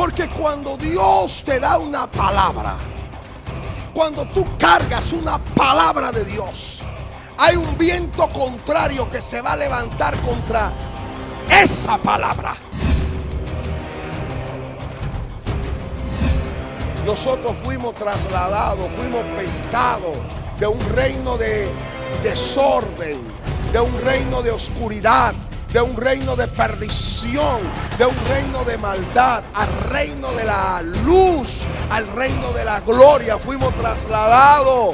Porque cuando Dios te da una palabra, cuando tú cargas una palabra de Dios, hay un viento contrario que se va a levantar contra esa palabra. Nosotros fuimos trasladados, fuimos pescados de un reino de desorden, de un reino de oscuridad, de un reino de perdición, de un reino de maldad, al reino de la luz, al reino de la gloria. Fuimos trasladados.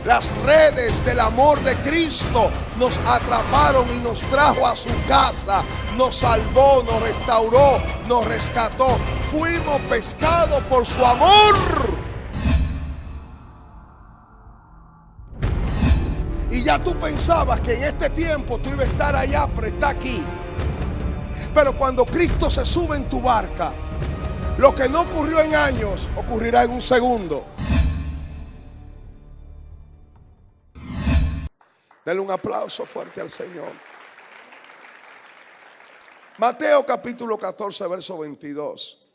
Las redes del amor de Cristo nos atraparon y nos trajo a su casa, nos salvó, nos restauró, nos rescató. Fuimos pescados por su amor. Y ya tú pensabas que en este tiempo tú ibas a estar allá, pero está aquí. Pero cuando Cristo se sube en tu barca, lo que no ocurrió en años, ocurrirá en un segundo. Denle un aplauso fuerte al Señor. Mateo capítulo 14, verso 22.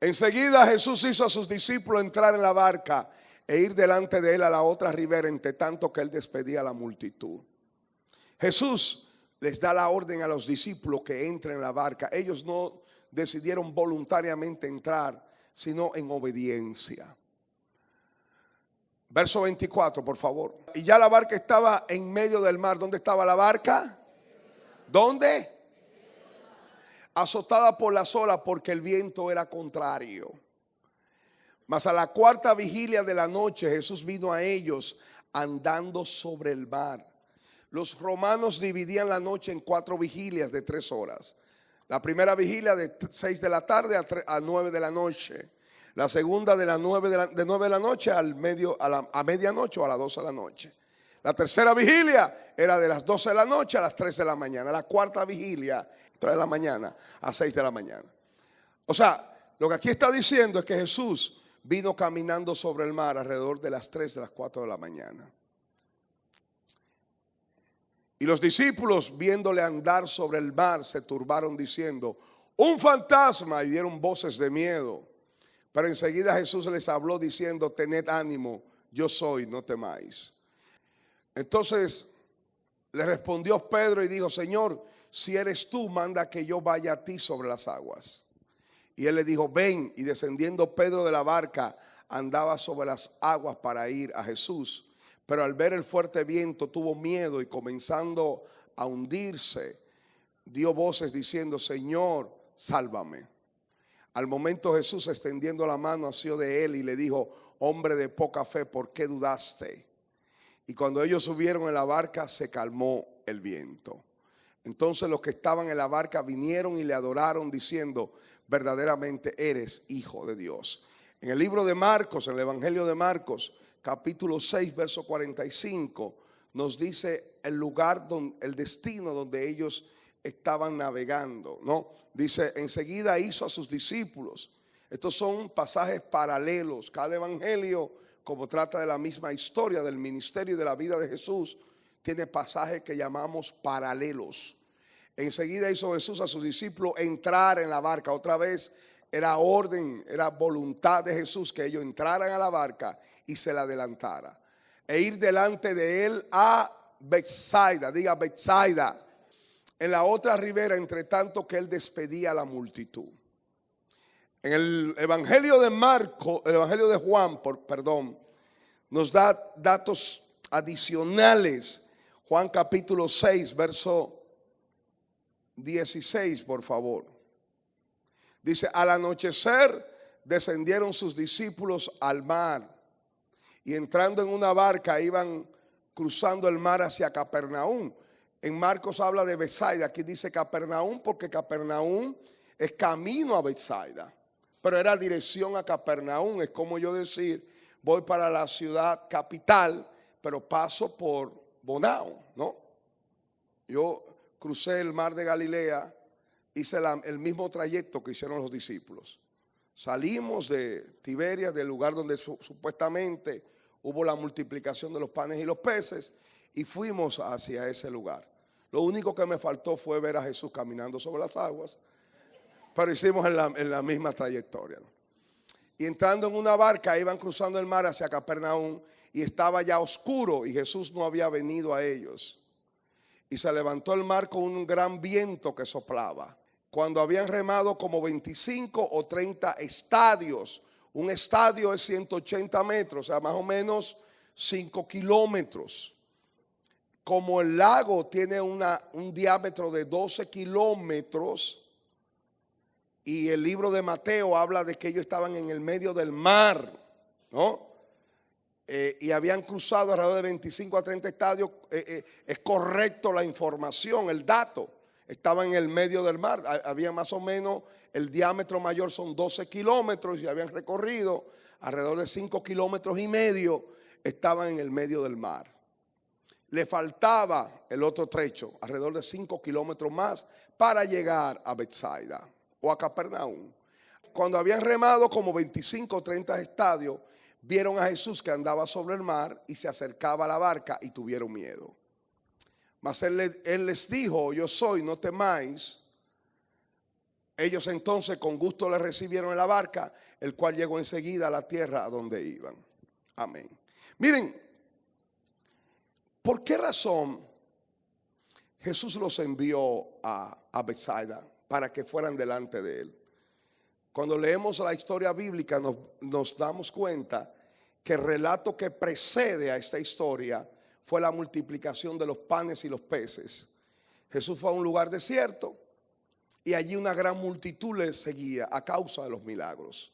Enseguida Jesús hizo a sus discípulos entrar en la barca e ir delante de él a la otra ribera, entre tanto que él despedía a la multitud. Jesús les da la orden a los discípulos que entren en la barca. Ellos no decidieron voluntariamente entrar, sino en obediencia. Verso 24, por favor. Y ya la barca estaba en medio del mar. ¿Dónde estaba la barca? ¿Dónde? Azotada por las olas, porque el viento era contrario. Mas a la cuarta vigilia de la noche Jesús vino a ellos andando sobre el mar. Los romanos dividían la noche en 4 vigilias de 3 horas. La primera vigilia de 6 de la tarde a 9 de la noche. La segunda de 9 de la noche a medianoche o a las 12 de la noche. La tercera vigilia era de las 12 de la noche a las 3 de la mañana. La cuarta vigilia, 3 de la mañana a 6 de la mañana. O sea, lo que aquí está diciendo es que Jesús vino caminando sobre el mar alrededor de las 3 de las 4 de la mañana. Y los discípulos, viéndole andar sobre el mar, se turbaron diciendo: un fantasma, y dieron voces de miedo. Pero enseguida Jesús les habló diciendo: tened ánimo, yo soy, no temáis. Entonces le respondió Pedro y dijo: Señor, si eres tú, manda que yo vaya a ti sobre las aguas. Y él le dijo: ven. Y descendiendo Pedro de la barca, andaba sobre las aguas para ir a Jesús. Pero al ver el fuerte viento tuvo miedo y, comenzando a hundirse, dio voces diciendo: Señor, sálvame. Al momento Jesús, extendiendo la mano, asió de él y le dijo: hombre de poca fe, ¿por qué dudaste? Y cuando ellos subieron en la barca, se calmó el viento. Entonces los que estaban en la barca vinieron y le adoraron diciendo: verdaderamente eres Hijo de Dios. En el libro de Marcos, en el Evangelio de Marcos, capítulo 6, verso 45, nos dice el lugar, el destino donde ellos estaban navegando, ¿no? Dice: enseguida hizo a sus discípulos. Estos son pasajes paralelos. Cada evangelio, como trata de la misma historia del ministerio y de la vida de Jesús, tiene pasajes que llamamos paralelos. Enseguida hizo Jesús a sus discípulos entrar en la barca. Otra vez era orden, era voluntad de Jesús que ellos entraran a la barca y se la adelantara, e ir delante de él a Betsaida. Diga Betsaida. En la otra ribera, entre tanto que él despedía a la multitud. En el Evangelio de Marcos, el Evangelio de Juan, nos da datos adicionales. Juan capítulo 6, verso 16, por favor. Dice: al anochecer descendieron sus discípulos al mar, y entrando en una barca iban cruzando el mar hacia Capernaum. En Marcos habla de Betsaida, aquí dice Capernaum porque Capernaum es camino a Betsaida, pero era dirección a Capernaum. Es como yo decir: voy para la ciudad capital, pero paso por Bonao, ¿no? Yo crucé el mar de Galilea, hice el mismo trayecto que hicieron los discípulos. Salimos de Tiberias, del lugar donde supuestamente hubo la multiplicación de los panes y los peces, y fuimos hacia ese lugar. Lo único que me faltó fue ver a Jesús caminando sobre las aguas. pero hicimos en la misma trayectoria. Y entrando en una barca, iban cruzando el mar hacia Capernaum y estaba ya oscuro y Jesús no había venido a ellos. Y se levantó el mar con un gran viento que soplaba. Cuando habían remado como 25 o 30 estadios, un estadio es 180 metros, o sea, más o menos 5 kilómetros. Como el lago tiene un diámetro de 12 kilómetros, y el libro de Mateo habla de que ellos estaban en el medio del mar, ¿no? Y habían cruzado alrededor de 25 a 30 estadios. Es correcto la información, el dato. Estaban en el medio del mar. Había más o menos, el diámetro mayor son 12 kilómetros y habían recorrido alrededor de 5 kilómetros y medio. Estaban en el medio del mar. Le faltaba el otro trecho, alrededor de 5 kilómetros más, para llegar a Betsaida o a Capernaum. Cuando habían remado como 25 o 30 estadios, vieron a Jesús que andaba sobre el mar y se acercaba a la barca y tuvieron miedo. Mas él les dijo: yo soy, no temáis. Ellos entonces con gusto le recibieron en la barca, el cual llegó enseguida a la tierra a donde iban. Amén. Miren, ¿por qué razón Jesús los envió a Betsaida? Para que fueran delante de él. Cuando leemos la historia bíblica nos damos cuenta que el relato que precede a esta historia fue la multiplicación de los panes y los peces. Jesús fue a un lugar desierto y allí una gran multitud le seguía a causa de los milagros.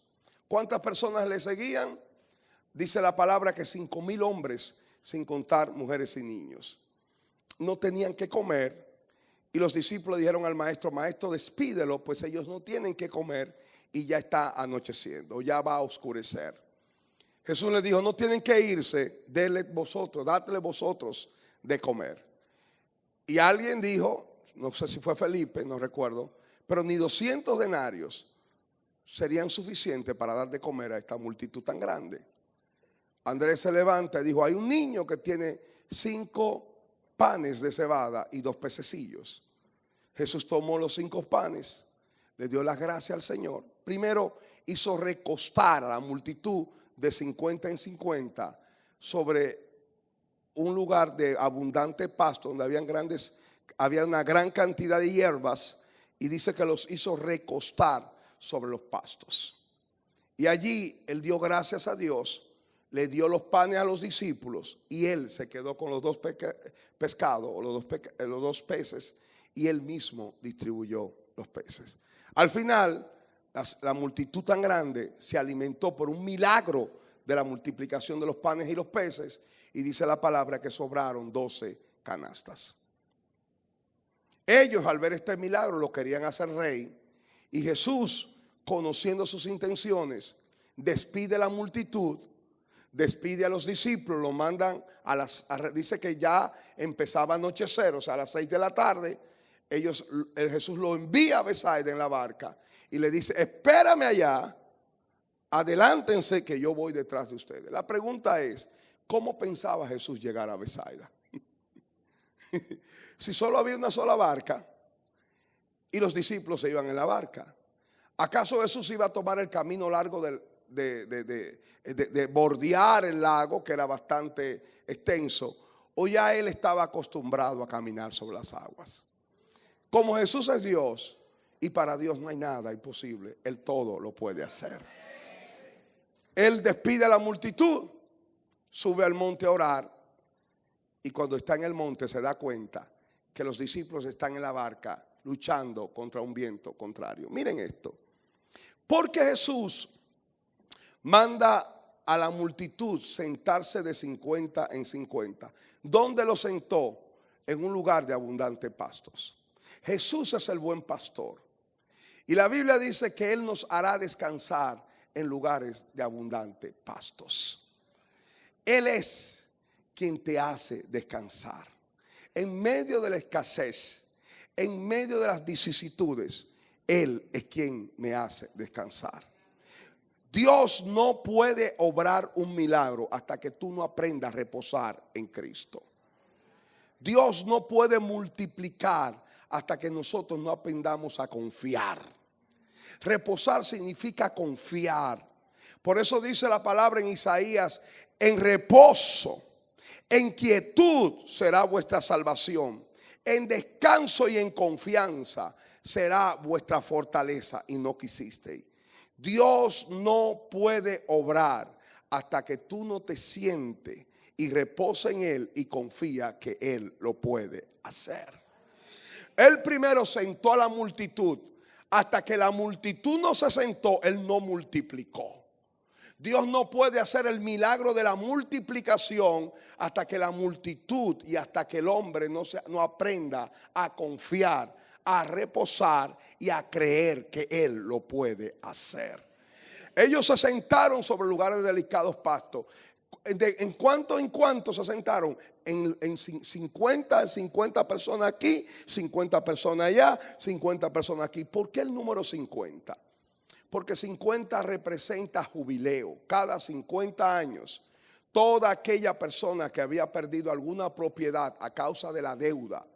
¿Cuántas personas le seguían? Dice la palabra que 5,000 hombres, sin contar mujeres y niños. No tenían que comer. Y los discípulos dijeron al maestro: maestro, despídelo, pues ellos no tienen que comer y ya está anocheciendo, ya va a oscurecer. Jesús les dijo: no tienen que irse, dádle vosotros de comer. Y alguien dijo, no sé si fue Felipe, no recuerdo, pero ni 200 denarios serían suficientes para dar de comer a esta multitud tan grande. Andrés se levanta y dijo: hay un niño que tiene 5 panes de cebada y 2 pececillos. Jesús tomó los 5 panes, le dio las gracias al Señor. Primero hizo recostar a la multitud de 50 en 50 sobre un lugar de abundante pasto donde había una gran cantidad de hierbas, y dice que los hizo recostar sobre los pastos. Y allí él dio gracias a Dios, le dio los panes a los discípulos y él se quedó con los 2 pescados o los 2 peces, y él mismo distribuyó los peces. Al final, la multitud tan grande se alimentó por un milagro de la multiplicación de los panes y los peces, y dice la palabra que sobraron 12 canastas. Ellos, al ver este milagro, lo querían hacer rey, y Jesús, conociendo sus intenciones, despide a la multitud, despide a los discípulos, lo mandan dice que ya empezaba a anochecer, o sea, a las 6 de la tarde. Jesús lo envía a Betsaida en la barca y le dice: espérame allá, adelántense que yo voy detrás de ustedes. La pregunta es: ¿cómo pensaba Jesús llegar a Betsaida? Si solo había una sola barca y los discípulos se iban en la barca, ¿acaso Jesús iba a tomar el camino largo de bordear el lago, que era bastante extenso, o ya él estaba acostumbrado a caminar sobre las aguas? Como Jesús es Dios y para Dios no hay nada imposible, Él todo lo puede hacer. Él despide a la multitud, sube al monte a orar, y cuando está en el monte se da cuenta que los discípulos están en la barca luchando contra un viento contrario. Miren esto: porque Jesús manda a la multitud sentarse de 50 en 50. ¿Dónde lo sentó? En un lugar de abundante pastos. Jesús es el buen pastor, y la Biblia dice que Él nos hará descansar en lugares de abundante pastos. Él es quien te hace descansar en medio de la escasez, en medio de las vicisitudes. Él es quien me hace descansar. Dios no puede obrar un milagro hasta que tú no aprendas a reposar en Cristo. Dios no puede multiplicar hasta que nosotros no aprendamos a confiar. Reposar significa confiar. Por eso dice la palabra en Isaías: en reposo, en quietud será vuestra salvación. En descanso y en confianza será vuestra fortaleza. Y no quisisteis. Dios no puede obrar hasta que tú no te sientes y reposa en Él y confía que Él lo puede hacer. Él primero sentó a la multitud. Hasta que la multitud no se sentó, Él no multiplicó. Dios no puede hacer el milagro de la multiplicación hasta que la multitud y hasta que el hombre no aprenda a confiar, a reposar y a creer que Él lo puede hacer. Ellos se sentaron sobre lugares de delicados pastos. ¿En cuánto se sentaron? En 50 personas aquí, 50 personas allá, 50 personas aquí. ¿Por qué el número 50? Porque 50 representa jubileo. Cada 50 años, toda aquella persona que había perdido alguna propiedad a causa de la deuda,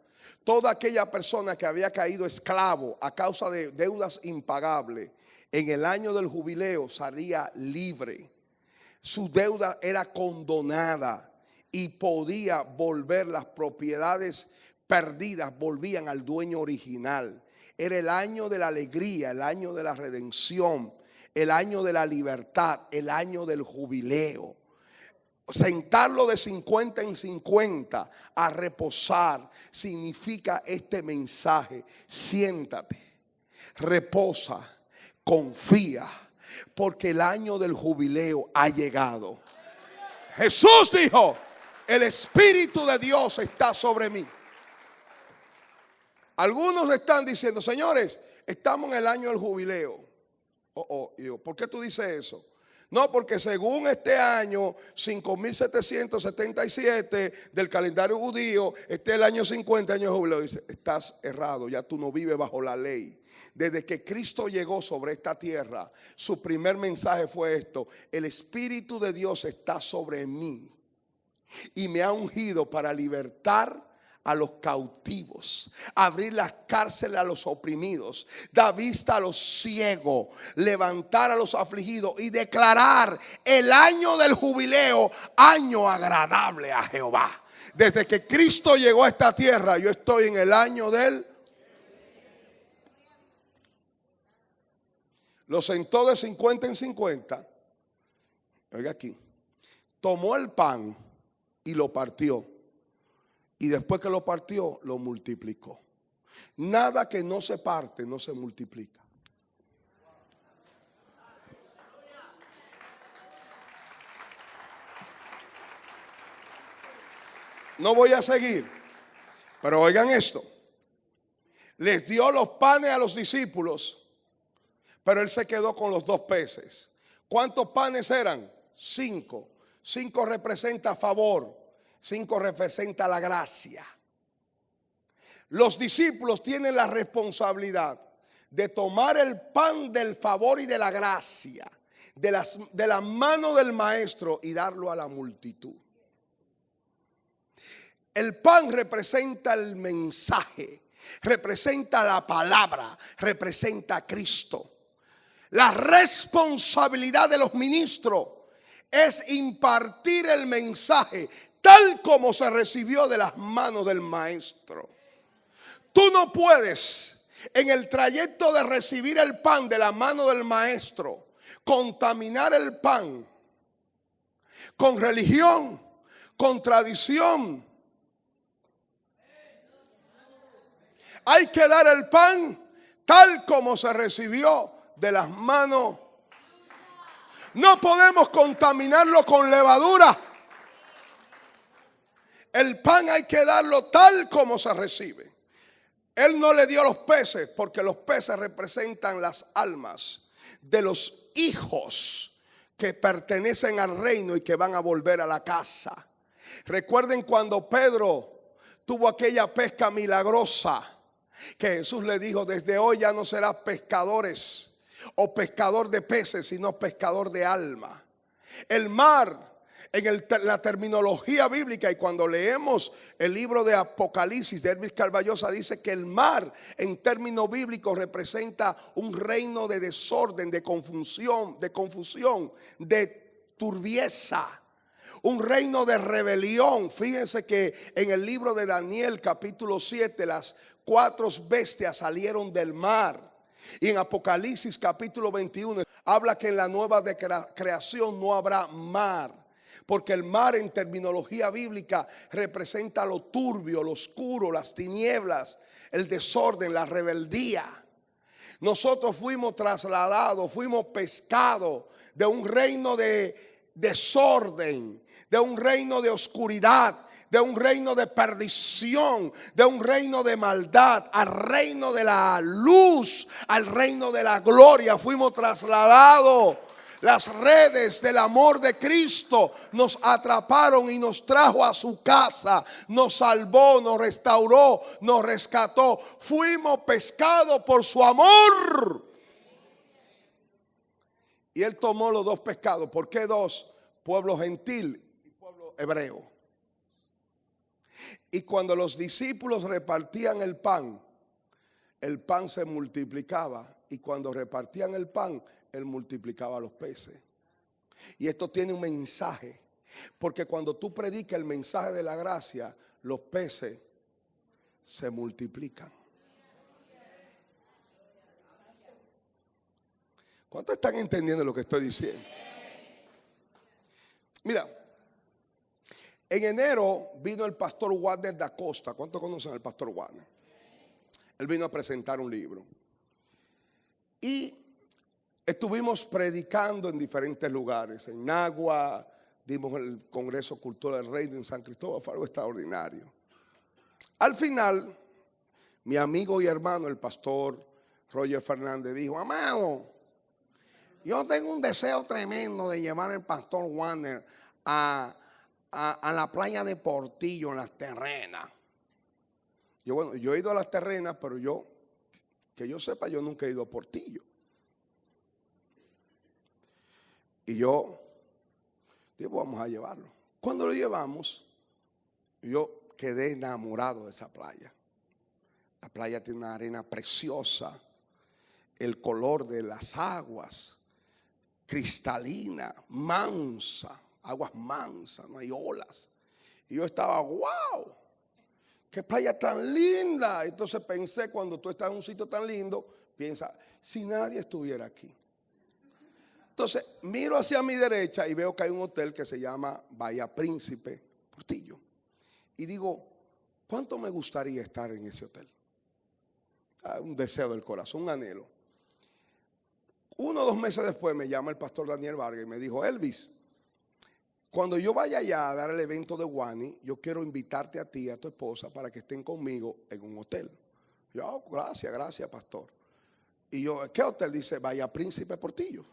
toda aquella persona que había caído esclavo a causa de deudas impagables, en el año del jubileo salía libre. Su deuda era condonada y podía volver, las propiedades perdidas volvían al dueño original. Era el año de la alegría, el año de la redención, el año de la libertad, el año del jubileo. Sentarlo de 50 en 50 a reposar significa este mensaje: siéntate, reposa, confía, porque el año del jubileo ha llegado. Jesús dijo: el Espíritu de Dios está sobre mí. Algunos están diciendo: señores, estamos en el año del jubileo. ¿Por qué tú dices eso? No, porque según este año 5777 del calendario judío, este es el año 50, año de jubileo. Dice: estás errado, ya tú no vives bajo la ley. Desde que Cristo llegó sobre esta tierra, su primer mensaje fue esto: el Espíritu de Dios está sobre mí y me ha ungido para libertar a los cautivos, abrir las cárceles a los oprimidos, dar vista a los ciegos, levantar a los afligidos y declarar el año del jubileo, año agradable a Jehová. Desde que Cristo llegó a esta tierra, yo estoy en el año del... Lo sentó de 50 en 50. Oiga aquí. Tomó el pan y lo partió. Y después que lo partió, lo multiplicó. Nada que no se parte, no se multiplica. No voy a seguir, pero oigan esto. Les dio los panes a los discípulos, pero Él se quedó con los 2 peces. ¿Cuántos panes eran? 5. 5 representa favor. 5 representa la gracia. Los discípulos tienen la responsabilidad de tomar el pan del favor y de la gracia de la mano del maestro y darlo a la multitud. El pan representa el mensaje, representa la palabra, representa a Cristo. La responsabilidad de los ministros es impartir el mensaje tal como se recibió de las manos del maestro. Tú no puedes, en el trayecto de recibir el pan de la mano del maestro, contaminar el pan con religión, con tradición. Hay que dar el pan tal como se recibió de las manos. No podemos contaminarlo con levadura. El pan hay que darlo tal como se recibe. Él no le dio los peces porque los peces representan las almas de los hijos que pertenecen al reino y que van a volver a la casa. Recuerden cuando Pedro tuvo aquella pesca milagrosa, que Jesús le dijo: desde hoy ya no serás pescadores o pescador de peces, sino pescador de alma. El mar la terminología bíblica, y cuando leemos el libro de Apocalipsis de Elvis Carballosa, dice que el mar en términos bíblicos representa un reino de desorden, de confusión, de turbieza, un reino de rebelión. Fíjense que en el libro de Daniel capítulo 7 las 4 bestias salieron del mar. Y en Apocalipsis capítulo 21 habla que en la nueva creación no habrá mar, porque el mar en terminología bíblica representa lo turbio, lo oscuro, las tinieblas, el desorden, la rebeldía. Nosotros fuimos trasladados, fuimos pescados de un reino de desorden, de un reino de oscuridad, de un reino de perdición, de un reino de maldad, al reino de la luz, al reino de la gloria. Fuimos trasladados. Las redes del amor de Cristo nos atraparon y nos trajo a su casa, nos salvó, nos restauró, nos rescató. Fuimos pescados por su amor. Y Él tomó los 2 pescados. ¿Por qué 2? Pueblo gentil y pueblo hebreo. Y cuando los discípulos repartían el pan se multiplicaba. Y cuando repartían el pan, Él multiplicaba los peces. Y esto tiene un mensaje, porque cuando tú predicas el mensaje de la gracia, los peces se multiplican. ¿Cuántos están entendiendo lo que estoy diciendo? Mira, en enero vino el pastor Wagner da Costa. ¿Cuántos conocen al pastor Wagner? Él vino a presentar un libro. Y estuvimos predicando en diferentes lugares. En Nagua, dimos el Congreso Cultural del Reino en San Cristóbal. Fue algo extraordinario. Al final, mi amigo y hermano, el pastor Roger Fernández, dijo: amado, yo tengo un deseo tremendo de llevar al pastor Wagner a la playa de Portillo, en las Terrenas. Yo he ido a las Terrenas, pero que yo sepa, yo nunca he ido a Portillo. Y yo digo, vamos a llevarlo. Cuando lo llevamos, yo quedé enamorado de esa playa. La playa tiene una arena preciosa, el color de las aguas, cristalina, mansa, aguas mansas, no hay olas. Y yo estaba, wow, qué playa tan linda. Entonces pensé, cuando tú estás en un sitio tan lindo, piensa, si nadie estuviera aquí. Entonces miro hacia mi derecha y veo que hay un hotel que se llama Bahía Príncipe Portillo. Y digo, ¿cuánto me gustaría estar en ese hotel? Un deseo del corazón, un anhelo. 1 o 2 meses después me llama el pastor Daniel Vargas y me dijo: Elvis, cuando yo vaya allá a dar el evento de Wani, yo quiero invitarte a ti y a tu esposa para que estén conmigo en un hotel. Yo, oh, gracias, pastor. Y yo, ¿qué hotel? Dice, Bahía Príncipe Portillo.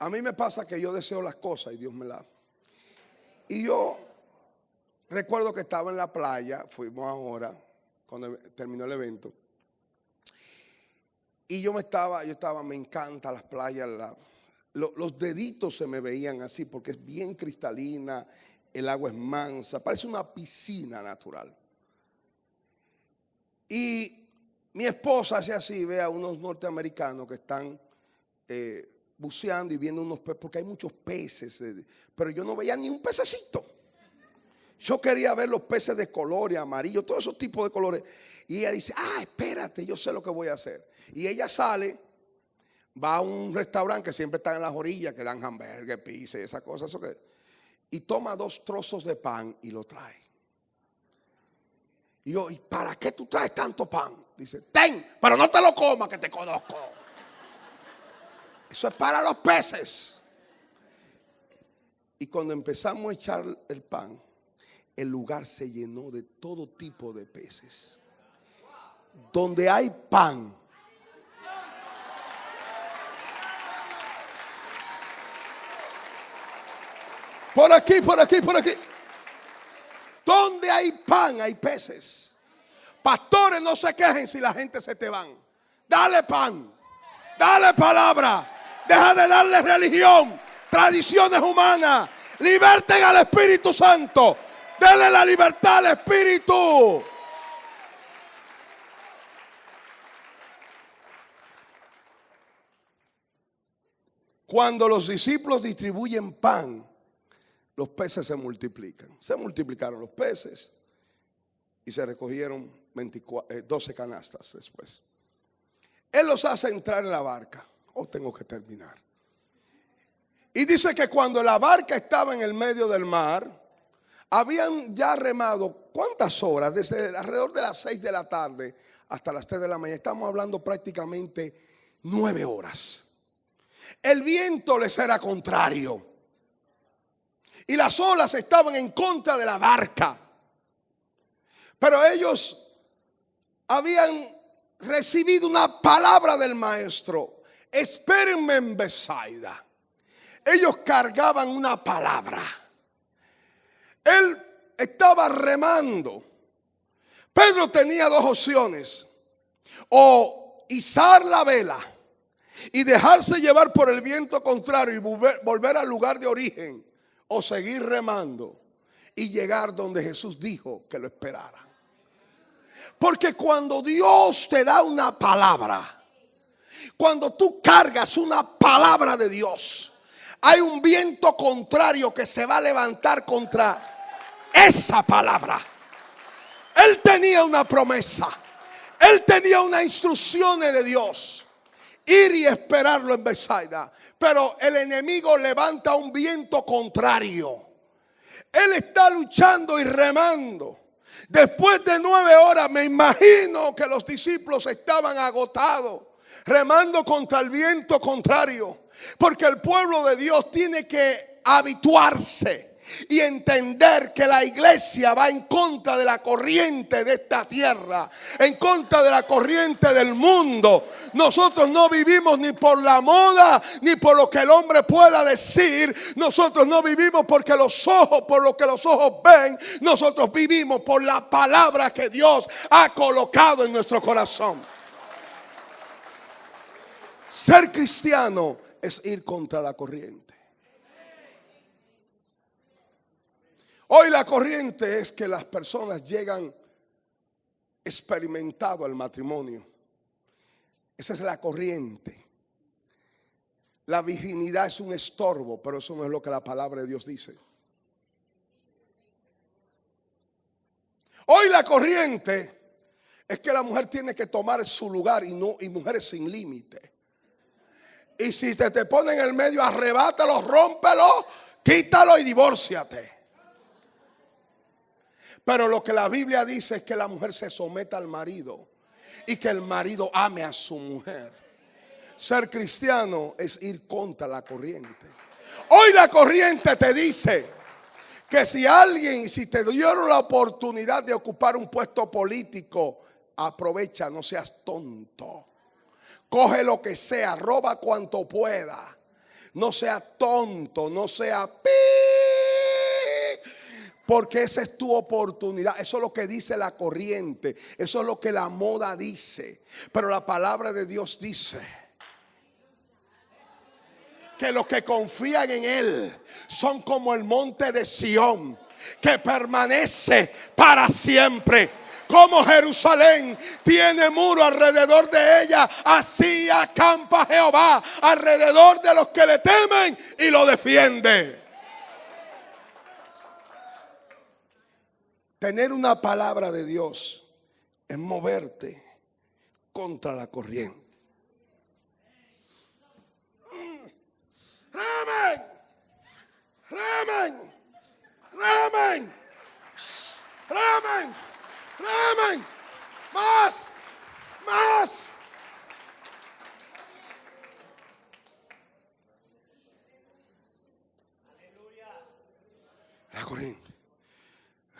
A mí me pasa que yo deseo las cosas y Dios me las. Y yo recuerdo que estaba en la playa, fuimos ahora, cuando terminó el evento. Y me encantan las playas, los deditos se me veían así porque es bien cristalina, el agua es mansa, parece una piscina natural. Y mi esposa hace así, ve a unos norteamericanos que están buceando y viendo unos peces, porque hay muchos peces, pero yo no veía ni un pececito. Yo quería ver los peces de colores, amarillo, todos esos tipos de colores. Y ella dice, espérate, yo sé lo que voy a hacer. Y ella sale, va a un restaurante que siempre está en las orillas, que dan hamburgues, pizza, esas cosas. Y toma 2 trozos de pan y lo trae. Y yo, ¿y para qué tú traes tanto pan? Dice, ten, pero no te lo comas, que te conozco. Eso es para los peces. Y cuando empezamos a echar el pan, el lugar se llenó de todo tipo de peces. Donde hay pan, por aquí. Donde hay pan hay peces. Pastores, no se quejen si la gente se te van. Dale pan, dale palabra. Deja de darle religión, tradiciones humanas. Liberten al Espíritu Santo. Denle la libertad al Espíritu. Cuando los discípulos distribuyen pan, los peces se multiplican. Se multiplicaron los peces y se recogieron 12 canastas después. Él los hace entrar en la barca. Tengo que terminar. Y dice que cuando la barca estaba en el medio del mar, habían ya remado, ¿cuántas horas? Desde alrededor de las 6 de la tarde hasta las 3 de la mañana. Estamos hablando prácticamente 9 horas. El viento les era contrario y las olas estaban en contra de la barca. Pero ellos habían recibido una palabra del maestro. Espérenme en Betsaida. Ellos cargaban una palabra. Él estaba remando. Pedro tenía dos opciones: o izar la vela y dejarse llevar por el viento contrario y volver al lugar de origen, o seguir remando y llegar donde Jesús dijo que lo esperara. Porque cuando Dios te da una palabra, cuando tú cargas una palabra de Dios, hay un viento contrario que se va a levantar contra esa palabra. Él tenía una promesa, él tenía unas instrucciones de Dios: ir y esperarlo en Betsaida. Pero el enemigo levanta un viento contrario. Él está luchando y remando. Después de 9 horas, me imagino que los discípulos estaban agotados, remando contra el viento contrario. Porque el pueblo de Dios tiene que habituarse y entender que la iglesia va en contra de la corriente de esta tierra, en contra de la corriente del mundo. Nosotros no vivimos ni por la moda ni por lo que el hombre pueda decir. Nosotros no vivimos por lo que los ojos ven. Nosotros vivimos por la palabra que Dios ha colocado en nuestro corazón. Ser cristiano es ir contra la corriente. Hoy la corriente es que las personas llegan experimentado al matrimonio. Esa es la corriente. La virginidad es un estorbo, pero eso no es lo que la palabra de Dios dice. Hoy la corriente es que la mujer tiene que tomar su lugar y mujeres sin límite. Y si te pone en el medio, arrebátalo, rómpelo, quítalo y divórciate. Pero lo que la Biblia dice es que la mujer se someta al marido y que el marido ame a su mujer. Ser cristiano es ir contra la corriente. Hoy la corriente te dice que si te dieron la oportunidad de ocupar un puesto político, aprovecha, no seas tonto. Coge lo que sea, roba cuanto pueda. No sea tonto, no sea porque esa es tu oportunidad. Eso es lo que dice la corriente. Eso es lo que la moda dice. Pero la palabra de Dios dice que los que confían en Él son como el monte de Sión, que permanece para siempre. Como Jerusalén tiene muro alrededor de ella, así acampa Jehová alrededor de los que le temen y lo defiende. Tener una palabra de Dios es moverte contra la corriente. Ramen, ramen, ramen, ramen, ramen, más, más. La corriente.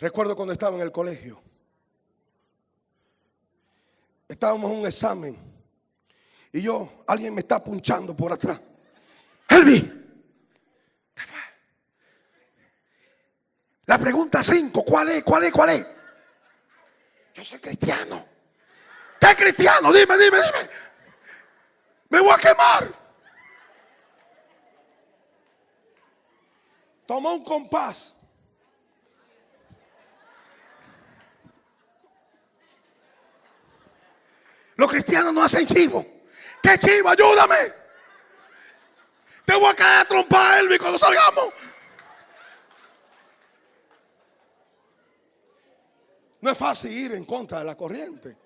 Recuerdo cuando estaba en el colegio. Estábamos en un examen y alguien me está punchando por atrás. Helvi, la pregunta 5, ¿cuál es? Yo soy cristiano. ¿Qué cristiano? Dime. Me voy a quemar. Tomó un compás. Los cristianos no hacen chivo. ¿Qué chivo? Ayúdame. Te voy a caer a trompar, Elvis, cuando salgamos. No es fácil ir en contra de la corriente.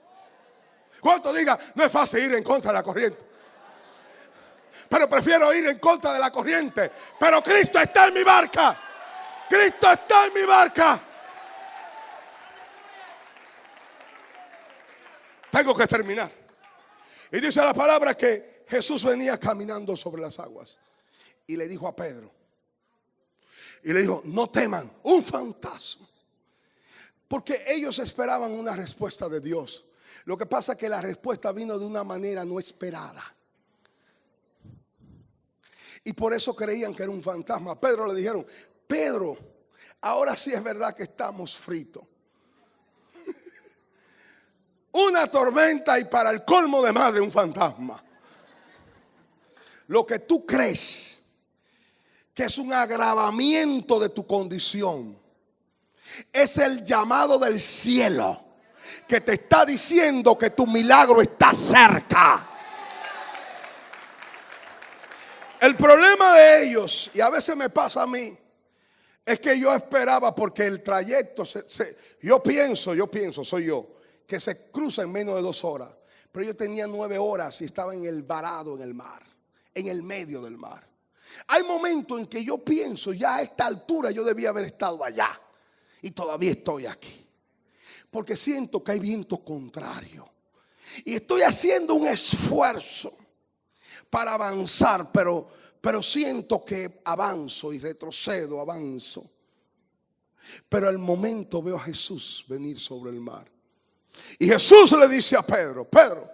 ¿Cuánto diga? No es fácil ir en contra de la corriente. Pero prefiero ir en contra de la corriente. Pero Cristo está en mi barca. Cristo está en mi barca. Tengo que terminar. Y dice la palabra que Jesús venía caminando sobre las aguas. Y le dijo a Pedro. Y le dijo, no teman, un fantasma. Porque ellos esperaban una respuesta de Dios. Lo que pasa es que la respuesta vino de una manera no esperada. Y por eso creían que era un fantasma. A Pedro le dijeron, Pedro, ahora sí es verdad que estamos fritos. Una tormenta y para el colmo de madre un fantasma. Lo que tú crees que es un agravamiento de tu condición es el llamado del cielo que te está diciendo que tu milagro está cerca. El problema de ellos, y a veces me pasa a mí, es que yo esperaba porque el trayecto, yo pienso, soy yo, que se cruza en menos de 2 horas. Pero yo tenía 9 horas y estaba en el varado en el mar, en el medio del mar. Hay momentos en que yo pienso, ya a esta altura yo debía haber estado allá. Y todavía estoy aquí. Porque siento que hay viento contrario. Y estoy haciendo un esfuerzo para avanzar, pero siento que avanzo y retrocedo, avanzo. Pero al momento veo a Jesús venir sobre el mar. Y Jesús le dice a Pedro, Pedro,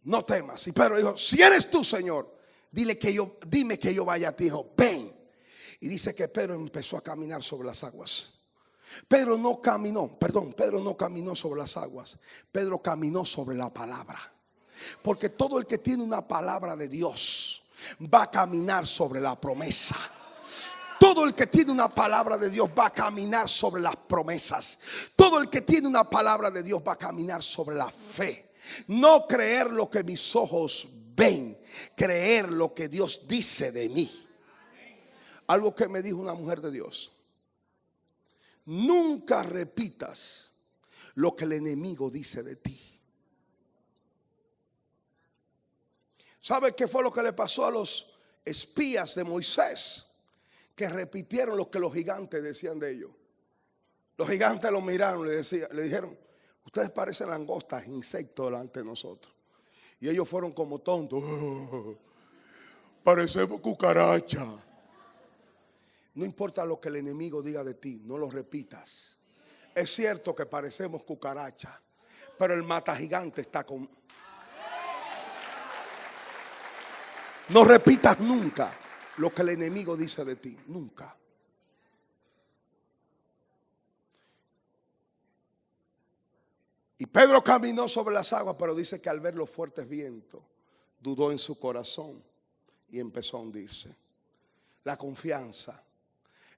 no temas. Y Pedro dijo, si eres tú, Señor, dime que yo vaya a ti. Dijo, ven. Y dice que Pedro empezó a caminar sobre las aguas. Pedro no caminó sobre las aguas. Pedro caminó sobre la palabra. Porque todo el que tiene una palabra de Dios va a caminar sobre la promesa. Todo el que tiene una palabra de Dios va a caminar sobre las promesas. Todo el que tiene una palabra de Dios va a caminar sobre la fe. No creer lo que mis ojos ven, creer lo que Dios dice de mí. Algo que me dijo una mujer de Dios: nunca repitas lo que el enemigo dice de ti. ¿Sabe qué fue lo que le pasó a los espías de Moisés? Que repitieron lo que los gigantes decían de ellos. Los gigantes los miraron, le dijeron, ustedes parecen langostas, insectos delante de nosotros. Y ellos fueron como tontos. Parecemos cucaracha. No importa lo que el enemigo diga de ti, no lo repitas. Es cierto que parecemos cucaracha, pero el mata gigante está con... No repitas nunca lo que el enemigo dice de ti, nunca. Y Pedro caminó sobre las aguas, pero dice que al ver los fuertes vientos, dudó en su corazón y empezó a hundirse. La confianza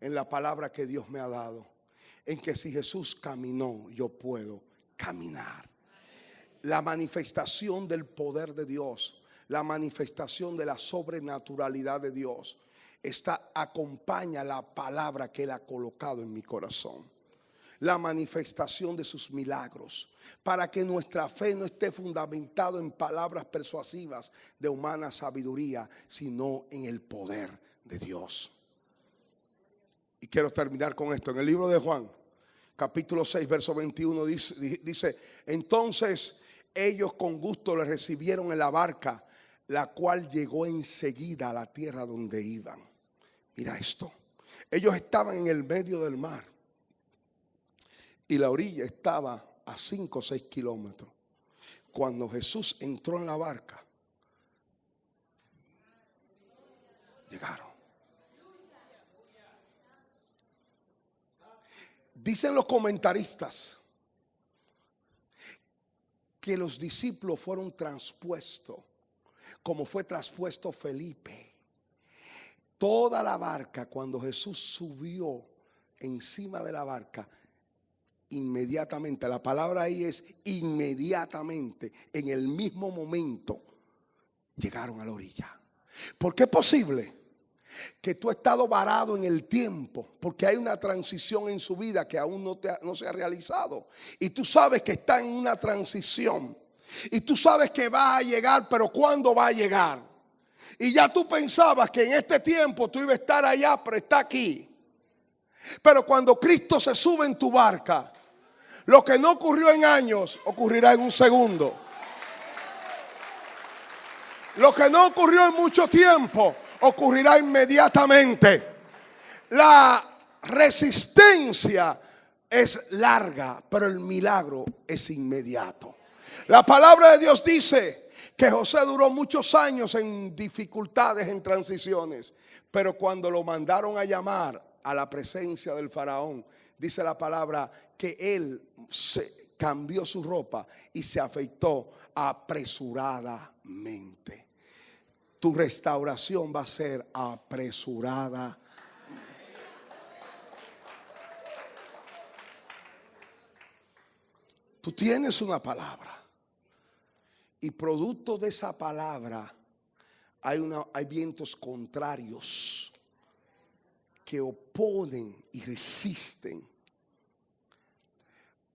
en la palabra que Dios me ha dado, en que si Jesús caminó, yo puedo caminar. La manifestación del poder de Dios, la manifestación de la sobrenaturalidad de Dios, acompaña la palabra que Él ha colocado en mi corazón. La manifestación de sus milagros, para que nuestra fe no esté fundamentada en palabras persuasivas de humana sabiduría, sino en el poder de Dios. Y quiero terminar con esto. En el libro de Juan, capítulo 6, verso 21, dice, entonces ellos con gusto le recibieron en la barca, la cual llegó enseguida a la tierra donde iban. Mira esto. Ellos estaban en el medio del mar y la orilla estaba a 5 o 6 kilómetros. Cuando Jesús entró en la barca, llegaron. Dicen los comentaristas que los discípulos fueron traspuestos, como fue traspuesto Felipe. Toda la barca, cuando Jesús subió encima de la barca, inmediatamente, la palabra ahí es inmediatamente, en el mismo momento, llegaron a la orilla. Porque es posible que tú has estado varado en el tiempo, porque hay una transición en su vida que aún no se ha realizado. Y tú sabes que está en una transición. Y tú sabes que va a llegar, pero ¿cuándo va a llegar? Y ya tú pensabas que en este tiempo tú ibas a estar allá, pero está aquí. Pero cuando Cristo se sube en tu barca, lo que no ocurrió en años, ocurrirá en un segundo. Lo que no ocurrió en mucho tiempo, ocurrirá inmediatamente. La resistencia es larga, pero el milagro es inmediato. La palabra de Dios dice que José duró muchos años en dificultades, en transiciones, pero cuando lo mandaron a llamar a la presencia del faraón, dice la palabra que él se cambió su ropa y se afeitó apresuradamente. Tu restauración va a ser apresurada. Tú tienes una palabra y producto de esa palabra hay vientos contrarios que oponen y resisten.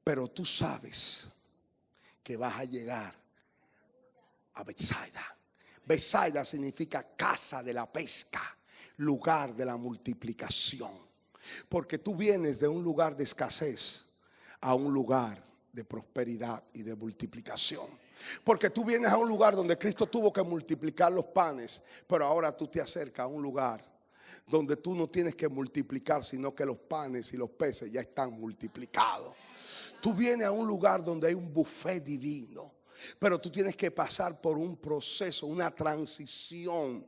Pero tú sabes que vas a llegar a Betsaida. Betsaida significa casa de la pesca, lugar de la multiplicación. Porque tú vienes de un lugar de escasez a un lugar de prosperidad y de multiplicación. Porque tú vienes a un lugar donde Cristo tuvo que multiplicar los panes, pero ahora tú te acercas a un lugar donde tú no tienes que multiplicar, sino que los panes y los peces ya están multiplicados. Tú vienes a un lugar donde hay un buffet divino, pero tú tienes que pasar por un proceso, una transición.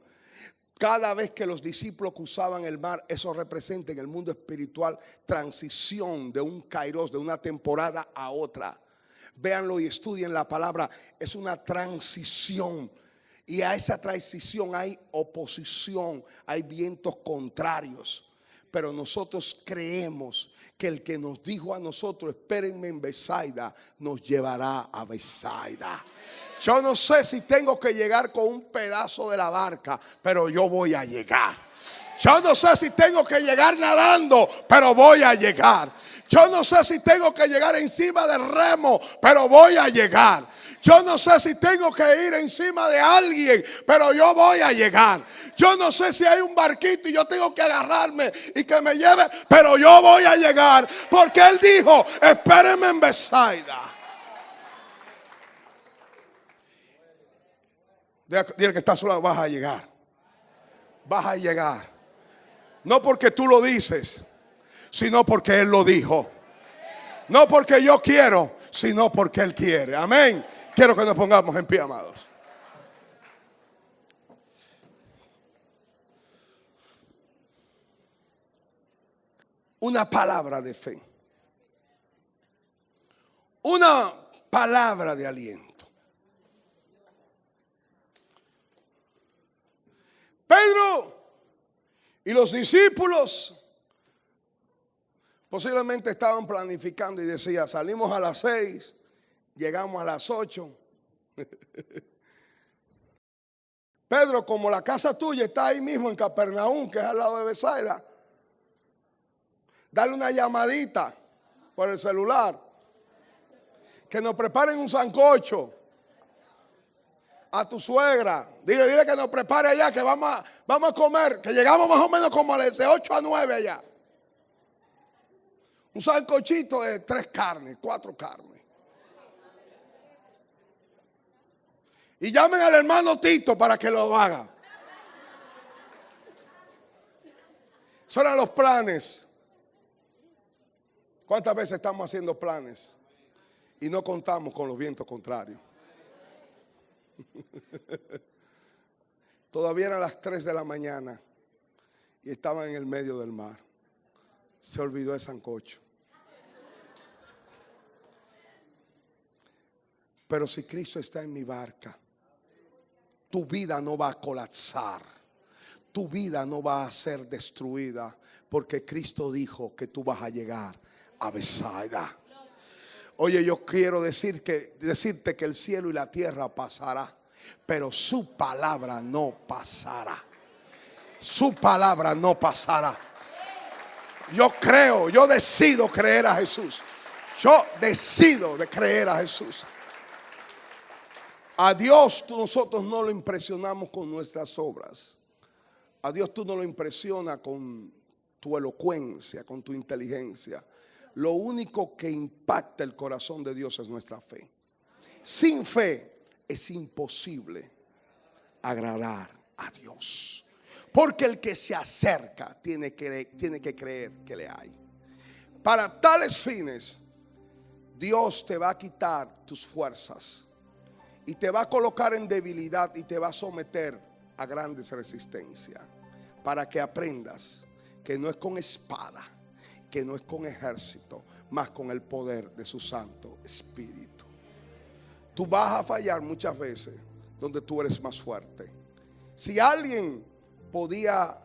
Cada vez que los discípulos cruzaban el mar, eso representa en el mundo espiritual transición de un kairos, de una temporada a otra. Véanlo y estudien la palabra, es una transición. Y a esa transición hay oposición, hay vientos contrarios. Pero nosotros creemos que el que nos dijo a nosotros, espérenme en Betsaida, nos llevará a Betsaida. Yo no sé si tengo que llegar con un pedazo de la barca, pero yo voy a llegar. Yo no sé si tengo que llegar nadando, pero voy a llegar. Yo no sé si tengo que llegar encima del remo, pero voy a llegar. Yo no sé si tengo que ir encima de alguien, pero yo voy a llegar. Yo no sé si hay un barquito y yo tengo que agarrarme y que me lleve, pero yo voy a llegar. Porque Él dijo, espérenme en Betsaida. Dile que está a su lado, vas a llegar. Vas a llegar. No porque tú lo dices, sino porque Él lo dijo. No porque yo quiero, sino porque Él quiere. Amén. Quiero que nos pongamos en pie, amados. Una palabra de fe. Una palabra de aliento. Pedro y los discípulos posiblemente estaban planificando y decía, salimos a las 6, llegamos a las 8. Pedro, como la casa tuya está ahí mismo en Capernaum, que es al lado de Betsaida, dale una llamadita por el celular, que nos preparen un sancocho. A tu suegra, dile que nos prepare allá, que vamos a comer, que llegamos más o menos como de 8 a 9 allá. Un sancochito de 3 carnes, 4 carnes. Y llamen al hermano Tito para que lo haga. Esos eran los planes. ¿Cuántas veces estamos haciendo planes y no contamos con los vientos contrarios? Todavía eran las 3 de la mañana y estaban en el medio del mar. Se olvidó el sancocho. Pero si Cristo está en mi barca, tu vida no va a colapsar. Tu vida no va a ser destruida, porque Cristo dijo que tú vas a llegar a Bethsaida. Oye, yo quiero decirte que el cielo y la tierra pasará, pero su palabra no pasará. Su palabra no pasará. Yo decido creer a Jesús. Yo decido de creer a Jesús. A Dios nosotros no lo impresionamos con nuestras obras. A Dios tú no lo impresionas con tu elocuencia, con tu inteligencia. Lo único que impacta el corazón de Dios es nuestra fe. Sin fe es imposible agradar a Dios. Porque el que se acerca tiene que creer que le hay. Para tales fines, Dios te va a quitar tus fuerzas y te va a colocar en debilidad y te va a someter a grandes resistencias, para que aprendas que no es con espada, que no es con ejército, más con el poder de su Santo Espíritu. Tú vas a fallar muchas veces donde tú eres más fuerte. Si alguien podía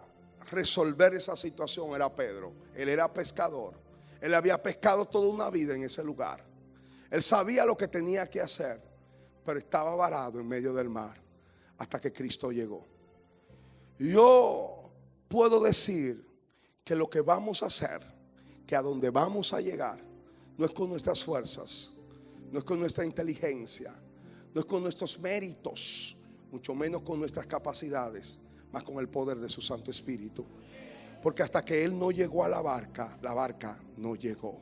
resolver esa situación, era Pedro. Él era pescador. Él había pescado toda una vida en ese lugar. Él sabía lo que tenía que hacer, pero estaba varado en medio del mar hasta que Cristo llegó. Yo puedo decir que lo que vamos a hacer, que a donde vamos a llegar, no es con nuestras fuerzas, no es con nuestra inteligencia, no es con nuestros méritos, mucho menos con nuestras capacidades, más con el poder de su Santo Espíritu. Porque hasta que Él no llegó a la barca no llegó.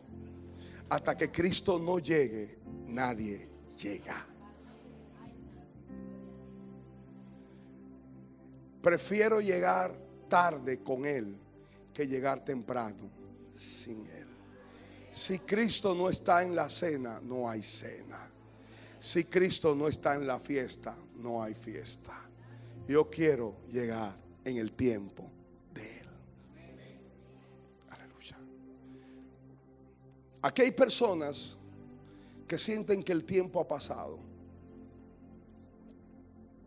Hasta que Cristo no llegue, nadie llega. Prefiero llegar tarde con Él que llegar temprano sin Él. Si Cristo no está en la cena, no hay cena. Si Cristo no está en la fiesta, no hay fiesta. Yo quiero llegar en el tiempo de Él. Aleluya. Aquí hay personas que sienten que el tiempo ha pasado.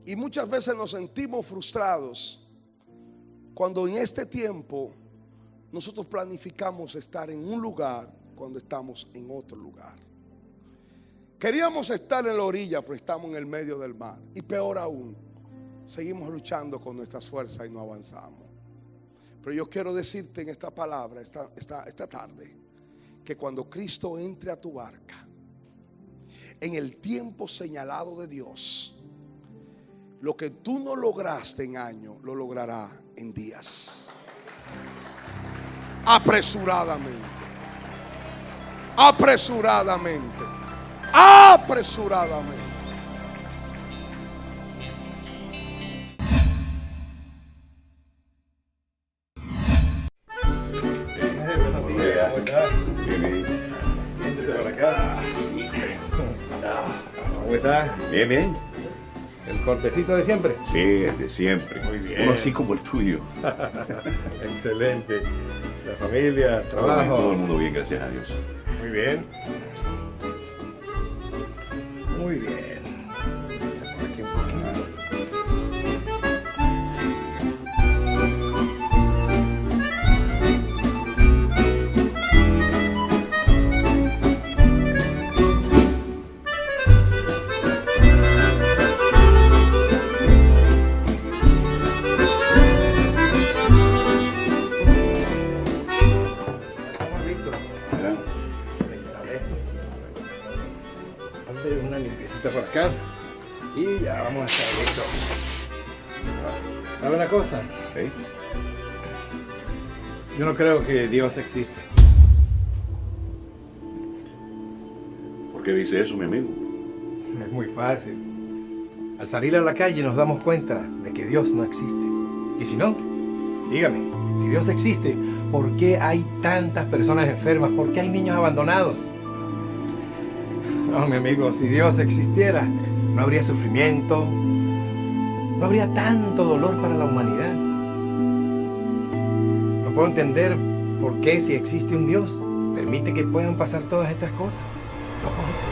Y muchas veces nos sentimos frustrados cuando en este tiempo nosotros planificamos estar en un lugar cuando estamos en otro lugar. Queríamos estar en la orilla, pero estamos en el medio del mar. Y peor aún, seguimos luchando con nuestras fuerzas y no avanzamos. Pero yo quiero decirte en esta palabra, esta tarde, que cuando Cristo entre a tu barca, en el tiempo señalado de Dios, lo que tú no lograste en años, lo logrará en días. Apresuradamente. Apresuradamente. Apresuradamente. Siéntese por acá. ¿Cómo está? Bien, bien. ¿El cortecito de siempre? Sí, es de siempre. Muy bien. Uno así como el tuyo. Excelente. La familia, trabajo. Todo el mundo bien, gracias a Dios. Muy bien. Muy bien. Por aquí un poquito. Estamos listos. Hazle una limpiecita por acá y ya vamos a estar listos. ¿Sabe una cosa? ¿Sí? Yo no creo que Dios existe. ¿Por qué dice eso, mi amigo? Es muy fácil. Al salir a la calle nos damos cuenta de que Dios no existe. Y si no, dígame, si Dios existe, ¿por qué hay tantas personas enfermas? ¿Por qué hay niños abandonados? No, mi amigo, si Dios existiera, no habría sufrimiento, no habría tanto dolor para la humanidad. No puedo entender por qué, si existe un Dios, permite que puedan pasar todas estas cosas. No puedo entender.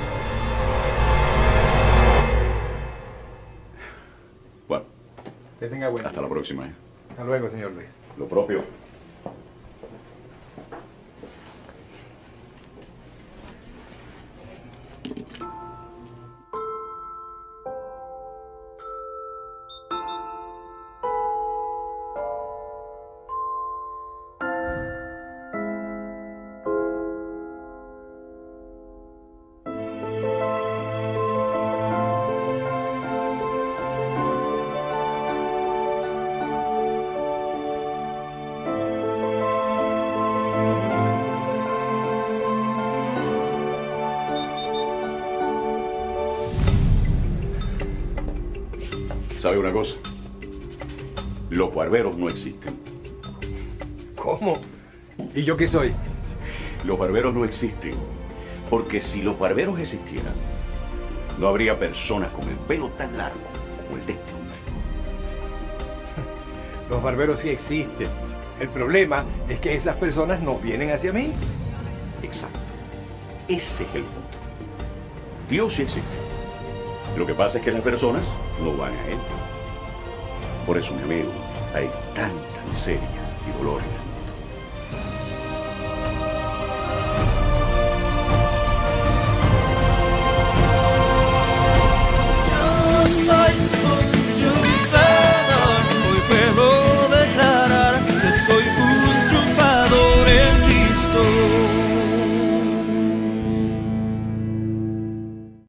Que tenga buen Hasta día. la próxima. Hasta luego, señor Luis. Lo propio. ¿Sabe una cosa? Los barberos no existen. ¿Cómo? ¿Y yo qué soy? Los barberos no existen. Porque si los barberos existieran, no habría personas con el pelo tan largo como el de este hombre. Los barberos sí existen. El problema es que esas personas no vienen hacia mí. Exacto. Ese es el punto. Dios sí existe. Lo que pasa es que las personas no van a Él. Por eso, mi amigo, hay tanta miseria y dolor en el mundo.